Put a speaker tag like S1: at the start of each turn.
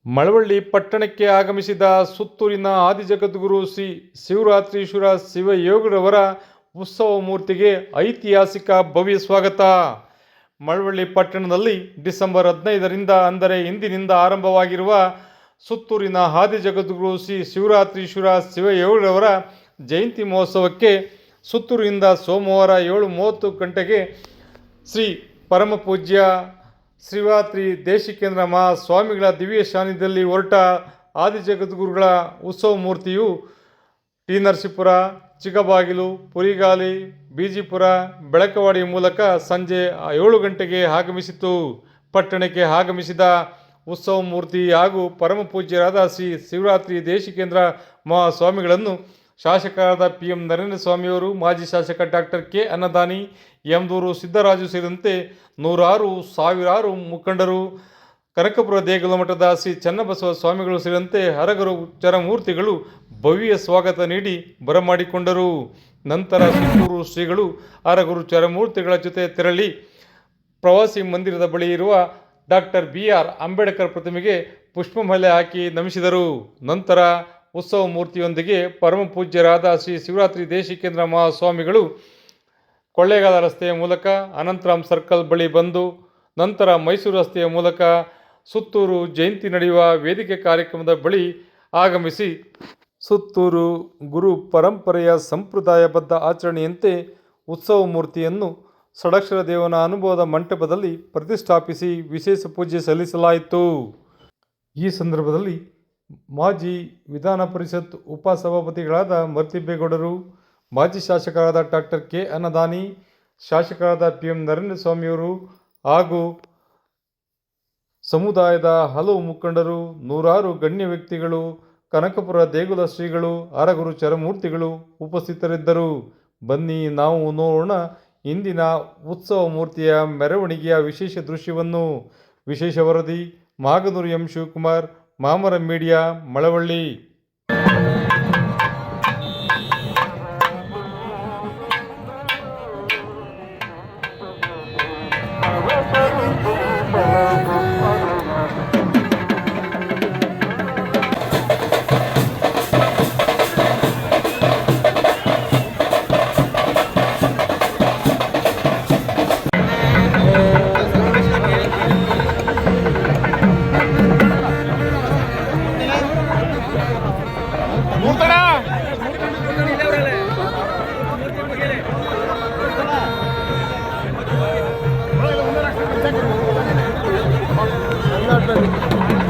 S1: ಮಳವಳ್ಳಿ ಪಟ್ಟಣಕ್ಕೆ ಆಗಮಿಸಿದ ಸುತ್ತೂರಿನ ಆದಿಜಗದ್ಗುರು ಶ್ರೀ ಶಿವರಾತ್ರೀಶ್ವರ ಶಿವಯೋಗಿರವರ ಉತ್ಸವ ಮೂರ್ತಿಗೆ ಐತಿಹಾಸಿಕ ಭವ್ಯ ಸ್ವಾಗತ. ಮಳವಳ್ಳಿ ಪಟ್ಟಣದಲ್ಲಿ ಡಿಸೆಂಬರ್ 15ರಿಂದ ಅಂದರೆ ಇಂದಿನಿಂದ ಆರಂಭವಾಗಿರುವ ಸುತ್ತೂರಿನ ಆದಿಜಗದ್ಗುರು ಶ್ರೀ ಶಿವರಾತ್ರೀಶ್ವರ ಶಿವಯೋಗಿರವರ ಜಯಂತಿ ಮಹೋತ್ಸವಕ್ಕೆ ಸುತ್ತೂರಿನಿಂದ ಸೋಮವಾರ 7:30 ಗಂಟೆಗೆ ಶ್ರೀ ಪರಮಪೂಜ್ಯ ಶಿವರಾತ್ರಿ ದೇಶಿಕೇಂದ್ರ ಮಹಾಸ್ವಾಮಿಗಳ ದಿವ್ಯ ಸಾನ್ನಿಧ್ಯದಲ್ಲಿ ಹೊರಟ ಆದಿಜಗದ್ಗುರುಗಳ ಉತ್ಸವ ಮೂರ್ತಿಯು ಟಿ ನರಸೀಪುರ, ಚಿಕ್ಕಬಾಗಿಲು, ಪುರಿಗಾಲಿ, ಬಿಜಿಪುರ, ಬೆಳಕವಾಡಿ ಮೂಲಕ ಸಂಜೆ 7 ಗಂಟೆಗೆ ಆಗಮಿಸಿತು. ಪಟ್ಟಣಕ್ಕೆ ಆಗಮಿಸಿದ ಉತ್ಸವ ಮೂರ್ತಿ ಹಾಗೂ ಪರಮಪೂಜ್ಯರಾದ ಶ್ರೀ ಶಿವರಾತ್ರಿ ದೇಶಿಕೇಂದ್ರ ಮಹಾಸ್ವಾಮಿಗಳನ್ನು ಶಾಸಕರಾದ PM ನರೇಂದ್ರ ಸ್ವಾಮಿಯವರು, ಮಾಜಿ ಶಾಸಕ ಡಾಕ್ಟರ್ ಕೆ ಅನ್ನದಾನಿ, ಯಮದೂರು ಸಿದ್ದರಾಜು ಸೇರಿದಂತೆ ಸಾವಿರಾರು ಮುಖಂಡರು, ಕನಕಪುರ ದೇಗುಲ ಮಠದ ಶ್ರೀ ಚನ್ನಬಸವ ಸ್ವಾಮಿಗಳು ಸೇರಿದಂತೆ ಹರಗುರು ಚರಮೂರ್ತಿಗಳು ಭವ್ಯ ಸ್ವಾಗತ ನೀಡಿ ಬರಮಾಡಿಕೊಂಡರು. ನಂತರ ಸುತ್ತೂರು ಶ್ರೀಗಳು ಹರಗುರು ಚರಮೂರ್ತಿಗಳ ಜೊತೆ ತೆರಳಿ ಪ್ರವಾಸಿ ಮಂದಿರದ ಬಳಿ ಇರುವ ಡಾಕ್ಟರ್ BR ಅಂಬೇಡ್ಕರ್ ಪ್ರತಿಮೆಗೆ ಪುಷ್ಪಮಾಲೆ ಹಾಕಿ ನಮಿಸಿದರು. ನಂತರ ಉತ್ಸವ ಮೂರ್ತಿಯೊಂದಿಗೆ ಪರಮಪೂಜ್ಯರಾದ ಶ್ರೀ ಶಿವರಾತ್ರಿ ದೇಶಿಕೇಂದ್ರ ಮಹಾಸ್ವಾಮಿಗಳು ಕೊಳ್ಳೇಗಾಲ ರಸ್ತೆಯ ಮೂಲಕ ಅನಂತರಾಮ್ ಸರ್ಕಲ್ ಬಳಿ ಬಂದು ನಂತರ ಮೈಸೂರು ರಸ್ತೆಯ ಮೂಲಕ ಸುತ್ತೂರು ಜಯಂತಿ ನಡೆಯುವ ವೇದಿಕೆ ಕಾರ್ಯಕ್ರಮದ ಬಳಿ ಆಗಮಿಸಿ ಸುತ್ತೂರು ಗುರು ಪರಂಪರೆಯ ಸಂಪ್ರದಾಯಬದ್ಧ ಆಚರಣೆಯಂತೆ ಉತ್ಸವ ಮೂರ್ತಿಯನ್ನು ಷಡಕ್ಷರ ದೇವನ ಅನುಭವದ ಮಂಟಪದಲ್ಲಿ ಪ್ರತಿಷ್ಠಾಪಿಸಿ ವಿಶೇಷ ಪೂಜೆ ಸಲ್ಲಿಸಲಾಯಿತು. ಈ ಸಂದರ್ಭದಲ್ಲಿ ಮಾಜಿ ವಿಧಾನ ಪರಿಷತ್ ಉಪಸಭಾಪತಿಗಳಾದ ಮರ್ತಿಬ್ಬೇಗೌಡರು, ಮಾಜಿ ಶಾಸಕರಾದ ಡಾಕ್ಟರ್ ಕೆ ಅನ್ನದಾನಿ, ಶಾಸಕರಾದ PM ನರೇಂದ್ರ ಸ್ವಾಮಿಯವರು ಹಾಗೂ ಸಮುದಾಯದ ಹಲವು ಮುಖಂಡರು, ನೂರಾರು ಗಣ್ಯ ವ್ಯಕ್ತಿಗಳು, ಕನಕಪುರ ದೇಗುಲ ಶ್ರೀಗಳು, ಹರಗುರು ಚರಮೂರ್ತಿಗಳು ಉಪಸ್ಥಿತರಿದ್ದರು. ಬನ್ನಿ ನಾವು ನೋಡೋಣ ಇಂದಿನ ಉತ್ಸವ ಮೂರ್ತಿಯ ಮೆರವಣಿಗೆಯ ವಿಶೇಷ ದೃಶ್ಯವನ್ನು. ವಿಶೇಷ ವರದಿ ಮಾಗನೂರು M. ಶಿವಕುಮಾರ್, ಮಾಮರ ಮೀಡಿಯಾ, ಮಳವಳ್ಳಿ.
S2: Gracias.